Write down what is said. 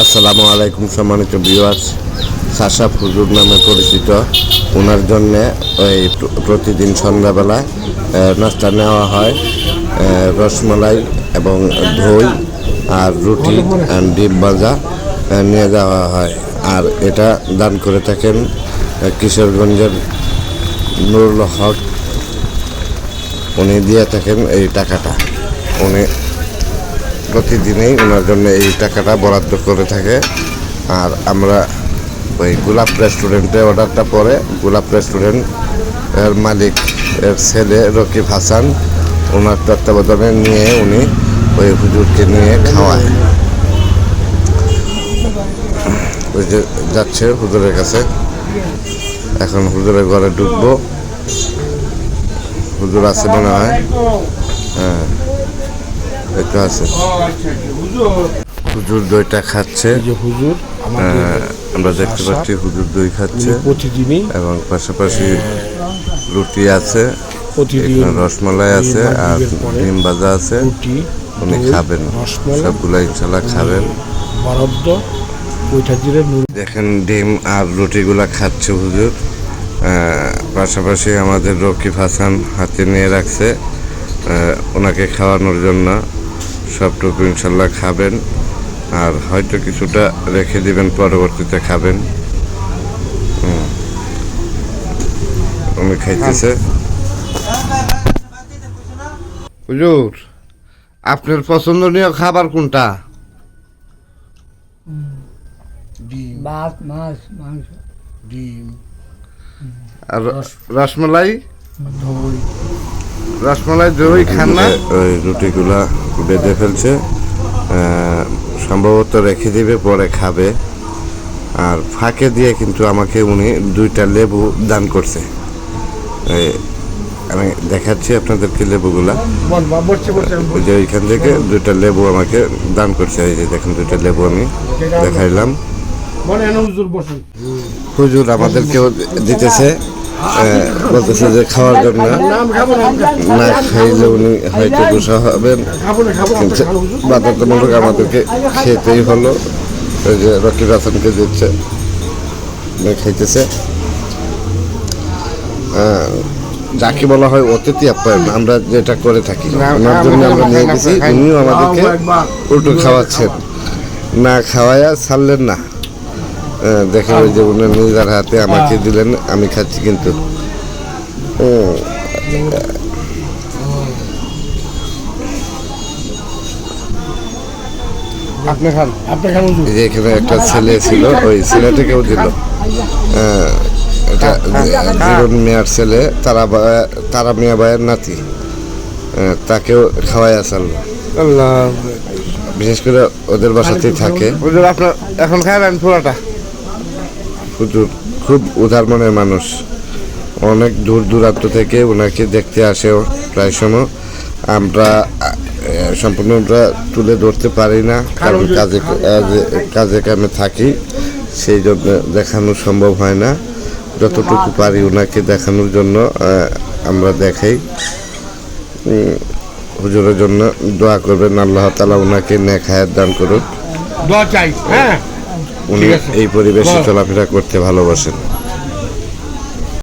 আসসালামু আলাইকুম সম্মানিত ভিউয়ার্স। সাশা হুজুর নামে পরিচিত। ওনার জন্যে ওই প্রতিদিন সন্ধ্যাবেলা নাস্তা নেওয়া হয়, রসমালাই এবং দই আর রুটি অ্যান্ড ডিম ভাজা নিয়ে যাওয়া হয়। আর এটা দান করে থাকেন কিশোরগঞ্জের নুরুল হক। উনি দিয়ে থাকেন এই টাকাটা। উনি প্রতিদিনই ওনার জন্য এই টাকাটা বরাদ্দ করে থাকে। আর আমরা ওই গোলাপ রেস্টুরেন্টে অর্ডারটা পরে গোলাপ রেস্টুরেন্ট এর মালিক এর ছেলে রকিব হাসান ওনার তত্ত্বাবধানে নিয়ে উনি ওই হুজুরকে নিয়ে খাওয়ায়। ওই যে যাচ্ছে হুজুরের কাছে, এখন হুজুরের ঘরে ঢুকবো। হুজুর আছে মনে হয়, হ্যাঁ একটু আছে। হুজুর দইটা খাচ্ছে, হুজুর আমরা দেখতে পাচ্ছি হুজুর দই খাচ্ছে প্রতিদিনই, এবং পাশাপাশি রুটি আছে, প্রতিদিন রসমালাই আছে আর ডিম ভাজা আছে। উনি খাবেন, সবগুলো ইনশাল্লাহ খাবেন। বরাদ্দ ওইটা দিলে দেখেন ডিম আর রুটিগুলা খাচ্ছে হুজুর। পাশাপাশি আমাদের রকিব হাসান হাতে নিয়ে রাখছে ওনাকে খাওয়ানোর জন্য। সবটুকু ইনশাল্লাহ খাবেন, আর হয়তো কিছুটা রেখে দিবেন, পরবর্তীতে খাবেন। উনি খাইতেছে। হুজুর, আপনার পছন্দনীয় খাবার কোনটা? ডিম, ভাত, মাছ, মাংস, ডিম, আর রসমালাই, দই, রসমালাই দই খান না? ওই রুটিগুলা বেঁধে ফেলছে, সম্ভবত রেখে দিবে, পরে খাবে। আর ফাঁকে দিয়ে কিন্তু আমাকে উনি 2টা লেবু দান করছে। আমি দেখাচ্ছি আপনাদেরকে লেবুগুলা। ওই যে ওইখান থেকে 2টা লেবু আমাকে দান করছে। এই যে দেখেন 2টা লেবু আমি দেখাইলাম। হুজুর আমাদেরকেও দিতেছে, বলতেছে যে খাওয়ার জন্য। না খাইলে উনি হয়তো গুসা হবেন, কিন্তু বাধ্যতামূলক আমাদেরকে খেতেই হলো। ওই যে রকিব হাসানকে দিচ্ছে, খাইতেছে। যাকে বলা হয় অতিথি আপ্যায়ন, আমরা যেটা করে থাকি। ওনার জন্য আমরা নিয়ে গেছি, উনিও আমাদেরকে উল্টো খাওয়াচ্ছেন, না খাওয়াইয়া ছাড়লেন না। দেখে ওই যে উনি নিজের হাতে আমাকে দিলেন, আমি খাচ্ছি কিন্তু। এখানে একটা ছেলে ছিল, ওই ছেলেটাকেও দিল। এটা জীবন মিয়ার ছেলে, তারা মিয়া ভাইয়ের নাতি, তাকেও খাওয়াইয়া ছাড়লো। বিশেষ করে ওদের বাসাতেই থাকে। আপনার এখন খাইলেন পুরাটা? হুজুর খুব উদার মনের মানুষ, অনেক দূর দূরান্ত থেকে ওনাকে দেখতে আসে প্রায় সময়। আমরা সম্পূর্ণটা তুলে ধরতে পারি না, কারণ কাজে কামে থাকি, সেই জন্য দেখানো সম্ভব হয় না। যতটুকু পারি ওনাকে দেখানোর জন্য আমরা দেখাই। হুজুরের জন্য দোয়া করবেন, আল্লাহ তাআলা ওনাকে নেক হায়াত দান করুন। দোয়া চাই। হ্যাঁ, উনি এই পরিবেশে চলাফেরা করতে ভালোবাসেন।